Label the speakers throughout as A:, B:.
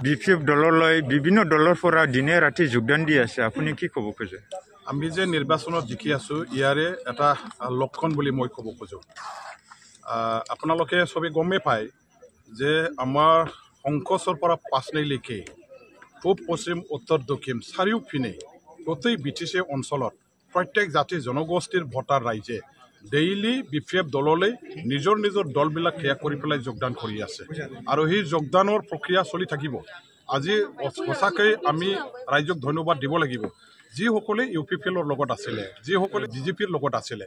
A: BPF দললৈ বিভিন্ন দলৰ পৰা দিনে ৰাতি যোগদান দি আছে আপুনি কি ক'ব খোজে
B: আমি যে নিৰ্বাচনত জিকি আছো ইয়াৰে এটা লক্ষণ বুলি মই ক'ব খোজো আপোনালোকে সবে গমে পায় যে আমাৰ সংকোচৰ পৰা পাঁচলৈকে পূব পশ্চিম উত্তৰ দক্ষিণ চাৰিওপিনে গোটেই বিটিচি অঞ্চলত প্ৰত্যেক জাতি জনগোষ্ঠীৰ ভোটাৰ ৰাইজে ডেইলি বিপিএফ দললৈ নিজৰ নিজৰ দলবিলাক ত্যাগ কৰি পেলাই যোগদান কৰি আছে আৰু সেই যোগদানৰ প্ৰক্ৰিয়া চলি থাকিব আজি সঁচাকৈ আমি ৰাইজক ধন্যবাদ দিব লাগিব যিসকলে ইউপিপিএলৰ লগত আছিলে যিসকলে বিজেপিৰ লগত আছিলে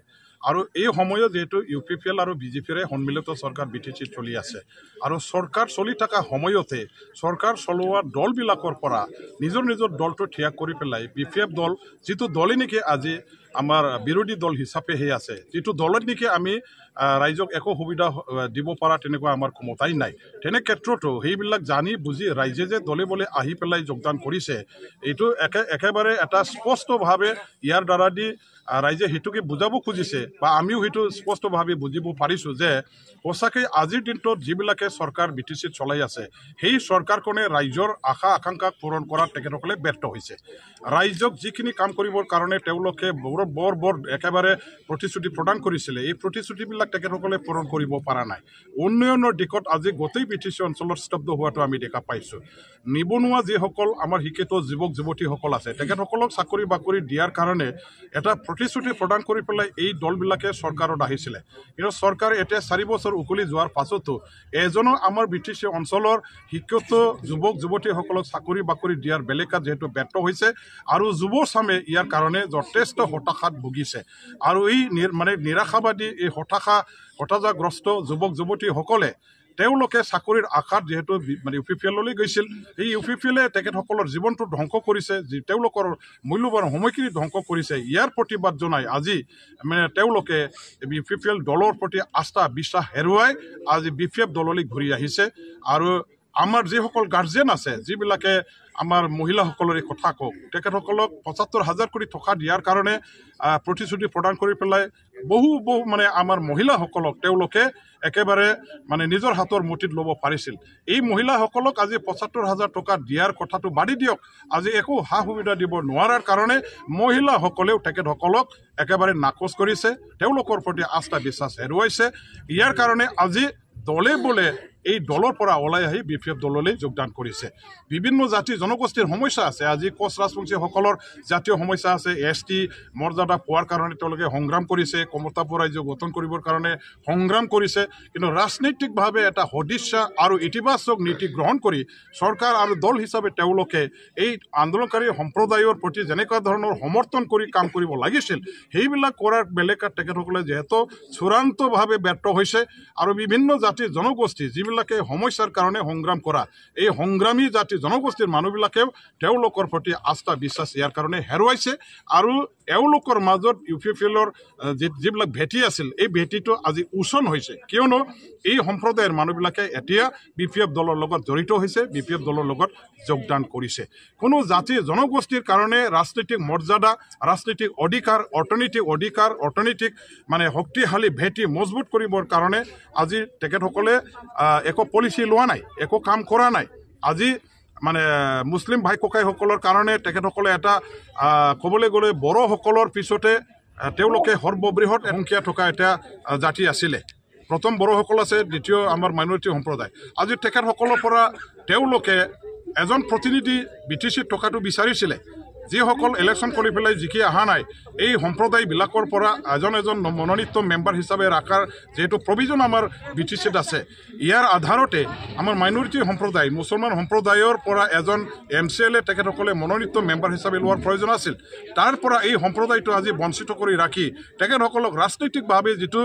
B: আৰু এই সময়ত যেহেতু ইউপিপিএল আৰু বিজেপিৰে সন্মিলিত চৰকাৰ বিটিচিত চলি আছে আৰু চৰকাৰ চলি থকা সময়তে চৰকাৰ চলোৱা দলবিলাকৰ পৰা নিজৰ নিজৰ দলটো ত্যাগ কৰি পেলাই বিপিএফ দল যিটো দলে নেকি আজি আমাৰ বিৰোধী দল হিচাপে হে আছে যিটো দলত নেকি আমি ৰাইজক একো সুবিধা দিব পৰা তেনেকুৱা আমাৰ ক্ষমতাই নাই তেনে ক্ষেত্ৰতো সেইবিলাক জানি বুজি ৰাইজে যে দলে বলে আহি পেলাই যোগদান কৰিছে এইটো একেবাৰে এটা স্পষ্টভাৱে ইয়াৰ দ্বাৰা দি ৰাইজে সেইটোকে বুজাব খুজিছে বা আমিও সেইটো স্পষ্টভাৱে বুজিব পাৰিছোঁ যে সঁচাকৈ আজিৰ দিনটোত যিবিলাকে চৰকাৰ বিটিচিত চলাই আছে সেই চৰকাৰখনে ৰাইজৰ আশা আকাংক্ষাক পূৰণ কৰাত তেখেতসকলে ব্যৰ্থ হৈছে ৰাইজক যিখিনি কাম কৰিবৰ কাৰণে তেওঁলোকে বৰ একেবাৰে প্ৰতিশ্ৰুতি প্ৰদান কৰিছিলে এই প্ৰতিশ্ৰুতিবিলাক তেখেতসকলে পূৰণ কৰিব পৰা নাই উন্নয়নৰ দিশত আজি গোটেই বিটিচি অঞ্চলত স্তব্ধ হোৱাটো আমি দেখা পাইছোঁ নিবনুৱা যিসকল আমাৰ শিক্ষিত যুৱক যুৱতীসকল আছে তেখেতসকলক চাকৰি বাকৰি দিয়াৰ কাৰণে এটা প্ৰতিশ্ৰুতি প্ৰদান কৰি পেলাই এই দলবিলাকে চৰকাৰত আহিছিলে কিন্তু চৰকাৰ এতিয়া 4 বছৰ উকলি যোৱাৰ পাছতো এজনো আমাৰ বিটিচি অঞ্চলৰ শিক্ষিত যুৱক যুৱতীসকলক চাকৰি বাকৰি দিয়াৰ বেলেকাত যেহেতু ব্যৰ্থ হৈছে আৰু যুৱচামে ইয়াৰ কাৰণে যথেষ্ট হতাশাত ভুগিছে আৰু এই মানে নিৰাশাবাদী এই হতাশাগ্ৰস্ত যুৱক যুৱতীসকলে তেওঁলোকে চাকৰিৰ আশাত যেহেতু মানে ইউপিপিএললৈ গৈছিল এই ইউপিপিএলে তেখেতসকলৰ জীৱনটো ধ্বংস কৰিছে তেওঁলোকৰ মূল্যৱান সময়খিনি ধ্বংস কৰিছে ইয়াৰ প্ৰতিবাদ জনাই আজি মানে তেওঁলোকে ইউপিপিএল দলৰ প্ৰতি আস্থা বিশ্বাস হেৰুৱাই আজি বিপিএফ দললৈ ঘূৰি আহিছে আৰু আমাৰ যিসকল গাৰ্জেন আছে যিবিলাকে আমাৰ মহিলাসকলৰে কথা কওক তেখেতসকলক ৭৫,০০০ কোটি টকা দিয়াৰ কাৰণে প্ৰতিশ্ৰুতি প্ৰদান কৰি পেলাই বহু মানে আমাৰ মহিলাসকলক তেওঁলোকে একেবাৰে মানে নিজৰ হাতৰ মুঠিত ল'ব পাৰিছিল এই মহিলাসকলক আজি ৭৫,০০০ টকা দিয়াৰ কথাটো বাদ দিয়ক আজি একো সা সুবিধা দিব নোৱাৰাৰ কাৰণে মহিলাসকলেও তেখেতসকলক একেবাৰে নাকচ কৰিছে তেওঁলোকৰ প্ৰতি আস্থা বিশ্বাস হেৰুৱাইছে ইয়াৰ কাৰণে আজি দলে বলে এই দলৰ পৰা ওলাই আহি বিপিএফ দললৈ যোগদান কৰিছে বিভিন্ন জাতি জনগোষ্ঠীৰ সমস্যা আছে আজি কোচ ৰাজবংশীসকলৰ জাতীয় সমস্যা আছে এছটি মৰ্যাদা পোৱাৰ কাৰণে তেওঁলোকে সংগ্ৰাম কৰিছে কমতাপুৰ ৰাজ্য গঠন কৰিবৰ কাৰণে সংগ্ৰাম কৰিছে কিন্তু ৰাজনৈতিকভাৱে এটা সদিচ্ছা আৰু ইতিবাচক নীতি গ্ৰহণ কৰি চৰকাৰ আৰু দল হিচাপে তেওঁলোকে এই আন্দোলনকাৰী সম্প্ৰদায়ৰ প্ৰতি যেনেকুৱা ধৰণৰ সমৰ্থন কৰি কাম কৰিব লাগিছিল সেইবিলাক কৰাৰ বেলেকাত তেখেতসকলে যিহেতু চূড়ান্তভাৱে ব্যৰ্থ হৈছে আৰু বিভিন্ন জাতি জনগোষ্ঠী যিবিলাকে সমস্যাৰ কাৰণে সংগ্ৰাম কৰা এই সংগ্ৰামী জাতি জনগোষ্ঠীৰ মানুহবিলাকেও তেওঁলোকৰ প্ৰতি আস্থা বিশ্বাস ইয়াৰ কাৰণে হেৰুৱাইছে আৰু এওঁলোকৰ মাজত ইউপিপিএলৰ যিবিলাক ভেটি আছিল এই ভেটিটো আজি উচন হৈছে কিয়নো এই সম্প্ৰদায়ৰ মানুহবিলাকে এতিয়া বিপিএফ দলৰ লগত জড়িত হৈছে বিপিএফ দলৰ লগত যোগদান কৰিছে কোনো জাতি জনগোষ্ঠীৰ কাৰণে ৰাজনৈতিক মৰ্যাদা ৰাজনৈতিক অৰ্থনৈতিক মানে শক্তিশালী ভেটি মজবুত কৰিবৰ কাৰণে আজি তেখেতসকলে একো পলিচি লোৱা নাই একো কাম কৰা নাই আজি মানে মুছলিম ভাই ককাইসকলৰ কাৰণে তেখেতসকলে এটা ক'বলৈ গ'লে বড়োসকলৰ পিছতে তেওঁলোকে সৰ্ববৃহৎ সংখ্যা থকা এটা জাতি আছিলে প্ৰথম বড়োসকল আছে দ্বিতীয় আমাৰ মাইনৰিটি সম্প্ৰদায় আজি তেখেতসকলৰ পৰা তেওঁলোকে এজন প্ৰতিনিধি বিটিচিত থকাটো বিচাৰিছিলে যিসকল ইলেকশ্যন কৰি পেলাই জিকি অহা নাই এই সম্প্ৰদায়বিলাকৰ পৰা এজন মনোনীত মেম্বাৰ হিচাপে ৰাখাৰ যেহেতু প্ৰভিজন আমাৰ বিটিচিত আছে ইয়াৰ আধাৰতে আমাৰ মাইনৰিটি সম্প্ৰদায় মুছলমান সম্প্ৰদায়ৰ পৰা এজন MCLA তেখেতসকলে মনোনীত মেম্বাৰ হিচাপে লোৱাৰ প্ৰয়োজন আছিল তাৰ পৰা এই সম্প্ৰদায়টো আজি বঞ্চিত কৰি ৰাখি তেখেতসকলক ৰাজনৈতিকভাৱে যিটো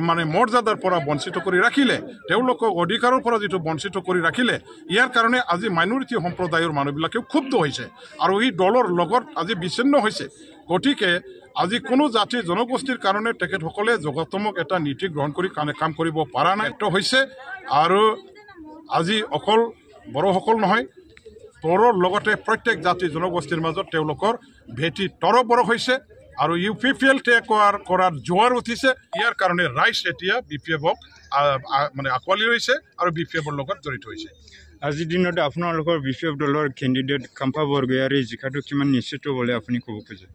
B: মানে মৰ্যাদাৰ পৰা বঞ্চিত কৰি ৰাখিলে তেওঁলোকক অধিকাৰৰ পৰা যিটো বঞ্চিত কৰি ৰাখিলে ইয়াৰ কাৰণে আজি মাইনৰিটি সম্প্ৰদায়ৰ মানুহবিলাকেও ক্ষুব্ধ হৈছে আৰু এই দলৰ লগত আজি বিচ্ছিন্ন হৈছে গতিকে আজি কোনো জাতি জনগোষ্ঠীৰ কাৰণে তেখেতসকলে জগতমক এটা নীতি গ্ৰহণ কৰি কাম কৰিব পৰা নাই হৈছে আৰু আজি অকল বড়োসকল নহয় তৰৰ লগতে প্ৰত্যেক জাতি জনগোষ্ঠীৰ মাজত তেওঁলোকৰ ভেটি তৰবৰহ হৈছে আৰু UPPL কৰাৰ জোৱাৰ উঠিছে ইয়াৰ কাৰণে ৰাইজ এতিয়া BPF-ক মানে আঁকোৱালি লৈছে আৰু BPF-ৰ লগত জড়িত হৈছে
A: আজিৰ দিনত আপোনালোকৰ BPF দলৰ কেণ্ডিডেট কাম্পা বৰগয়াৰী জিকাটো কিমান নিশ্চিত বুলি আপুনি ক'ব খোজে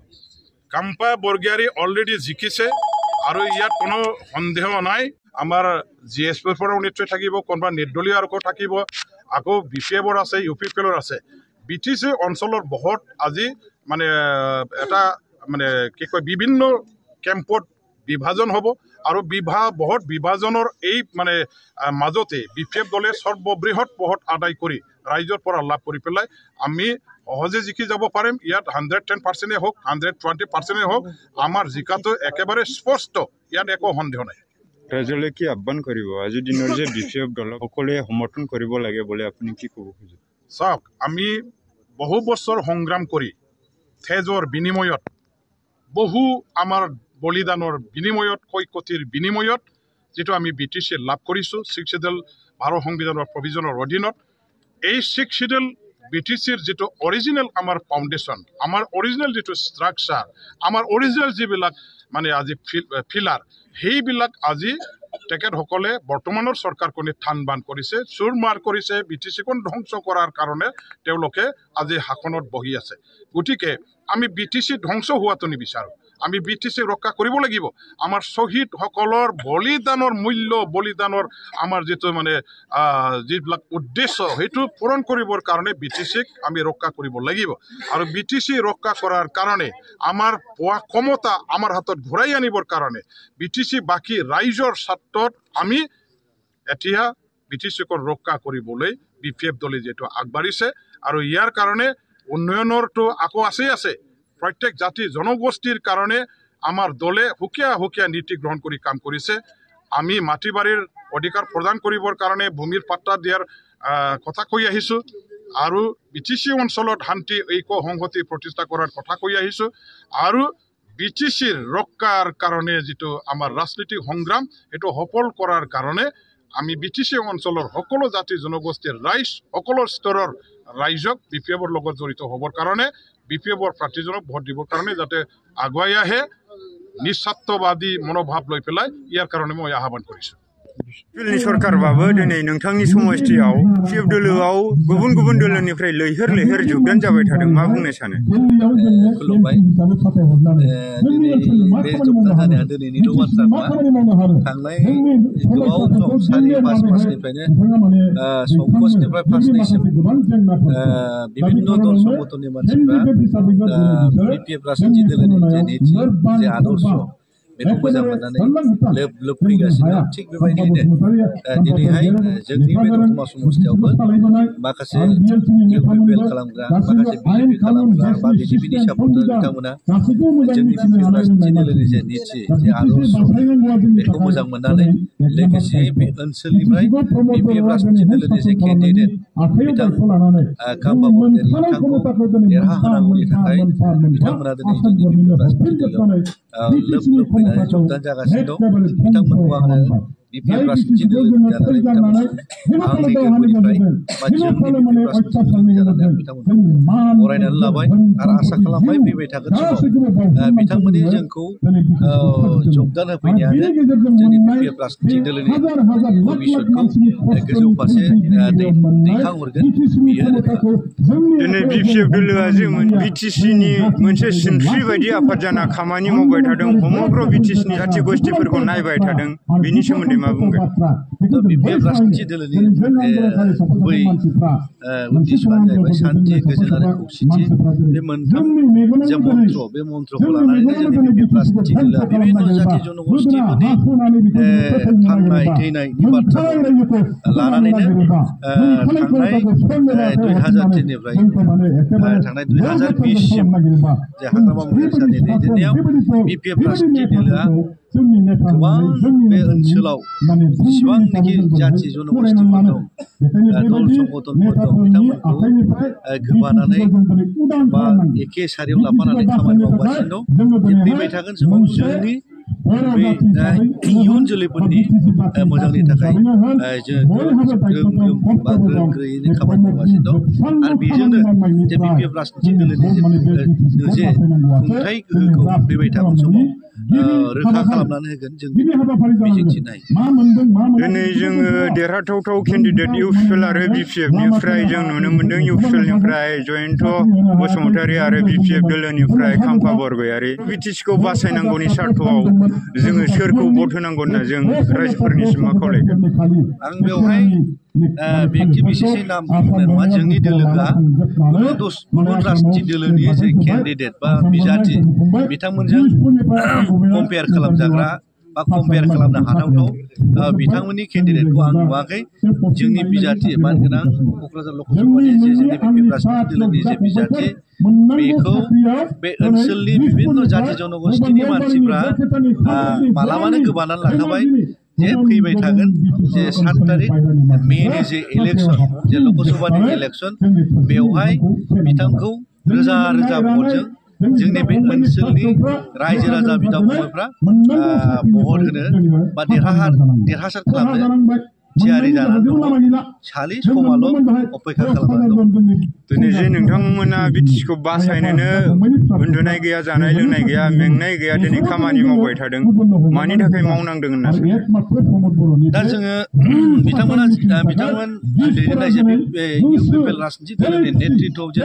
B: কাম্পা বৰগয়াৰী অলৰেডি জিকিছে আৰু ইয়াত কোনো সন্দেহ নাই আমাৰ GSPৰ পৰাও নিশ্চয় থাকিব কোনোবা নিৰ্দলীয় আৰু থাকিব আকৌ BPF-ৰ আছে UPPL-ৰ আছে BTC অঞ্চলৰ বহুত আজি মানে এটা মানে কি কয় বিভিন্ন কেম্পত বিভাজন হ'ব আৰু বহুত বিভাজনৰ এই মানে মাজতে BPF দলে সৰ্ববৃহৎ বহুত আদায় কৰি ৰাইজৰ পৰা লাভ কৰি পেলাই আমি সহজে জিকি যাব পাৰিম ইয়াত 110% হোক 120% হোক আমাৰ জিকাটো একেবাৰে স্পষ্ট ইয়াত একো সন্দেহ নাই
A: ৰাইজলৈ কি আহ্বান কৰিব আজিৰ দিনৰ যে BPF দলক সকলোৱে সমৰ্থন কৰিব লাগে বুলি আপুনি কি ক'ব খোজে
B: চাওক আমি বহু বছৰ সংগ্ৰাম কৰি তেজৰ বিনিময়ত বহু আমাৰ বলিদানৰ বিনিময়ত কৈকতিৰ বিনিময়ত যেটো আমি BTC লাভ কৰিছো 6 শিডিউল ভাৰত সংবিধানৰ প্ৰভিজনৰ অধীনত এই 6 শিডিউল BTCৰ যেটো অৰিজিনাল আমাৰ ফাউণ্ডেশ্যন আমাৰ অৰিজিনাল যেটো ষ্ট্ৰাকচাৰ আমাৰ অৰিজিনাল যিবিলাক মানে আজি ফিলাৰ সেইবিলাক আজি তেখেতসকলে বৰ্তমানৰ চৰকাৰখনে থানবান কৰিছে চুৰমাৰ কৰিছে BTC-খন ধ্বংস কৰাৰ কাৰণে তেওঁলোকে আজি শাসনত বহি আছে গতিকে আমি BTC ধ্বংস হোৱাটো নিবিচাৰো আমি BTC ৰক্ষা কৰিব লাগিব আমাৰ শহীদ সকলৰ বলিদানৰ মূল্য বলিদানৰ আমাৰ যেটো মানে যিবিলাক উদ্দেশ্য হেতু পূৰণ কৰিবৰ কাৰণে BTC-ক আমি ৰক্ষা কৰিব লাগিব আৰু BTC ৰক্ষা কৰাৰ কাৰণে আমাৰ পোৱা ক্ষমতা আমাৰ হাতত ঘূৰাই আনিবৰ কাৰণে BTC বাকি ৰাইজৰ স্বাৰ্থত আমি এতিয়া BTC-ক ৰক্ষা কৰিবলৈ BPF দলে যেটো আগবাঢ়িছে আৰু ইয়াৰ কাৰণে উন্নয়নৰটো আকৌ আছে প্ৰত্যেক জাতি জনগোষ্ঠীৰ কাৰণে আমাৰ দলে হুকিয়া নীতি গ্ৰহণ কৰি কাম কৰিছে আমি মাটিবাৰীৰ অধিকাৰ প্ৰদান কৰিবৰ কাৰণে ভূমিৰ পাট্টা দিয়াৰ কথা কৈ আহিছো আৰু BTC অঞ্চলত শান্তি ঐক্য সংহতি প্ৰতিষ্ঠা কৰাৰ কথা কৈ আহিছো আৰু BTCৰ ৰক্ষাৰ কাৰণে যেটো আমাৰ ৰাজনীতিক সংগ্ৰাম এটো সফল কৰাৰ কাৰণে আমি BTC অঞ্চলৰ সকলো জাতি জনগোষ্ঠীৰ ৰাইজ সকলো স্তৰৰ ৰাইজক BPF-ৰ লগত জড়িত হ'বৰ কাৰণে BPF-ৰ প্ৰাৰ্থীজনক ভোট দিবৰ কাৰণে যাতে আগুৱাই আহে নিস্বাৰ্থবাদী মনোভাৱ লৈ পেলাই ইয়াৰ কাৰণে মই আহ্বান কৰিছো
A: बिलनि सरकारबाबो दिनै नोंथांनि समस्थियाव PF दोलोआव गुबुन गुबुन दोलोनिफ्राय लैहोर जुगदान जाबाय थादों मा बुंनो सानो
C: खुलुमबाय दिनै बे जुगदान जानाया दिनैनिल' बाथ्रा नङा थांनाय गोबाव सम 4-5 मासनिफ्रायनो संकसनिफ्राय फार्स्टनिसिम বিভিন্ন দল সংগঠনनि मानसिफ्रा BPF राजनीति दोलोनि जे नीति जे आदर्श बेखौ मोजां मोननानै लोब फैगासिनो थिग बेबायदिनो दिनैहाय जोंनि बे दतमा समस्थियावबो माखासे UPPL खालामग्रा माखासे BJP खालामग्रा बा BJPनि सापर्टार बिथांमोना जोंनि BPF राजनीति दोलोनि जे नीति जे आदर्श बेखौ मोजां मोननानै लोगोसे बे ओनसोलनिफ्राय BPF राजनीति दोलोनि जे केन्डिडेट बिथां काम्पा बरगयारी बिथांखौ देरहाहोनांगौनि थाखाय बिथांमोना दिनै जोंनि BPF राजनीति दोलोआव लोब जुगदान जागासिनो दं बिथांमोनखौ आङो BPF राजनीति दोलो जानानै बिथांमोनखौ आंनि गोरबोनिफ्राय बा जोंनि BPF राजनीति दोलो जानानै बिथांमोनखौ बरायनानै लाबाय आरो आसा खालामबाय फैबाय थागोन समाव बिथांमोननि जोंखौ जुगदान होफैनायानो जोंनि BPF राजनीति दोलोनि भबिष्यतखौ गोजौ फारसे दैखांहरगोन बियो
A: दिनै BPF दोलोआ जोंमोन BTC-नि मोनसे सिनस्रि बायदि आफाद जाना खामानि मावबाय थादों समग्र BTC-नि जाथि गोष्ठीफोरखौ नायबाय थादों बेनि सोमोन्दै मा बुंगोन
C: BPF राजनीति दोलोनि गुबै उद्देश्यआनो जाहैबाय शान्ति गोजोन आरो खौसेथि बे मोनथाम जे मन्त्र बे मन्त्रखौ लानानैनो जोंनि BPF राजनीति दोलोआ বিভিন্ন जाथि जनगोष्ठीफोरनि थांनाय थैनायनि बाथ्राखौ लानानैनो थांनाय 2003निफ्राय थांनाय 2020 सिम जे हाग्रामा महिला साननि दैदेननायाव BPF राजनीति दोलोआ गोबां बे ओनसोलाव जेसेबांनाखि जाथि जनगोष्ठीफोर दं दल संगठनफोर दं बिथांमोनखौ गोबानानै बा एखे सारियाव लाफानानै खामानि मावगासिनो दं जे फैबाय थागोन समाव जोंनि बे इयुन जोलैफोरनि मोजांनि थाखाय जोङो ग्रोम ग्रोम बा ग्रोम ग्रोमैनो खामानि मावगासिनो दं आरो बेजोंनो जे बिपिएफ राजनिथि दोलोनि जे खुंथाय गोहोखौ फैबाय थागोन समाव रोखा खालामनानै होगोन जोंनि मिजिंथिनाय
A: दिनै जोङो देरहाथावथाव केन्डिडेट इउपिएल आरो बिपिएफनिफ्राय जों नुनो मोन्दों इउपिएलनिफ्राय जयन्त बसुमतारी आरो बिपिएफ दोलोनिफ्राय खाम्फा बरगयारी बिटिसिखौ बासायनांगौनि सार्थआव जोङो सोरखौ भट होनांगौ होनना जों रायजोफोरनिसिम मा खावलायगोन
C: आं बेवहाय व्यक्ति बिशेषनि नाम बुंनाय नङा जोंनि दोलोआ गुबुन राजनिथि दोलोनि जे केन्डिडेट बा बिजाथि बिथांमोनजों कम्पेयार खालामजाग्रा बा कम्पेयार खालामनो हाथावथाव बिथांमोननि केन्डिडेटखौ आं नुवाखै जोंनि बिजाथि मानगोनां क'क्राझार लकसभानि जे जोंनि बिपिएफ राजनिथि दोलोनि जे बिजाथि बेखौ बे ओनसोलनि बिभिन्न जाथि जनगोष्ठीनि मानसिफ्रा मालाबानो गोबानानै लाखाबाय जे फैबाय थागोन जे 7 तारिख मेनि जे इलेक्सन जे लकसभानि इलेक्सन बेवहाय बिथांखौ रोजा रोजा भटजों जोंनि बे ओनसोलनि रायजो राजा बिदा फंबायफ्रा भट होनो बा देरहासार खालामनो थियारि जानानै दङ सालि समाल' अपेक्षा खालामनानै दं
A: दिनै जे नोंथांमोना बिटिसिखौ बासायनोनो उन्दुनाय गैया जानाय लोंनाय गैया मेंनाय गैया दिनै खामानि मावबाय थादों मानि थाखाय मावनांदों होनना
C: दा जोङो बिथांमोन दैदेननाय जे इउपिएल राजनिथि दोलोनि नेतृत्वआव जे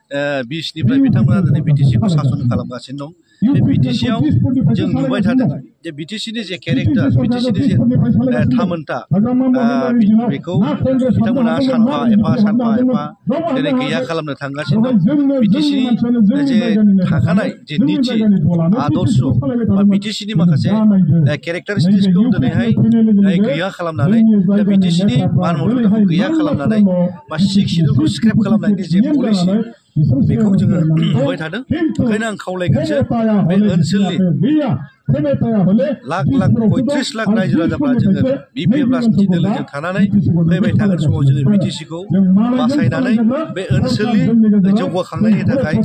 C: 2020निफ्राय बिथांमोना दिनै बिटिसिखौ सासन खालामगासिनो दं बे बिटिसिआव जों नुबाय थादों जे बिटिसिनि जे केरेक्टार बिटिसिनि जे थामोनथा बेखौ बिथांमोना सानफा एफा दिनै गैया खालामनो थांगासिनो दं बिटिसिनि जे थाखानाय जे निथि आदर्श बा बिटिसिनि माखासे केरेक्टारिस्टिक्सखौ दिनैहाय गैया खालामनानै बिटिसिनि मान मर्यादाखौ गैया खालामनानै बा सिक्सखौ स्क्रेप खालामनायनि जे पलिसि बेखौ जोङो नुबाय थादों ओंखायनो आं खावलायगोनसो बे ओनसोलनि लाख 35 लाख रायजो राजाफ्रा जोङो बिपिएफ राजनिथि दोलोजों थानानै फैबाय थागोन समाव जोङो बिटिसिखौ बासायनानै बे ओनसोलनि जौगाखांनायनि थाखाय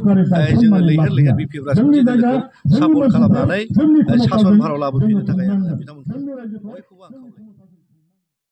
C: जोङो लैहोर लैहोर बिपिएफ राजनिथि दोलोखौ सापर्ट खालामनानै सासन भाराव लाबोफिननो थाखाय आं बिथांमोनखौ बयखौबो आं खावलायो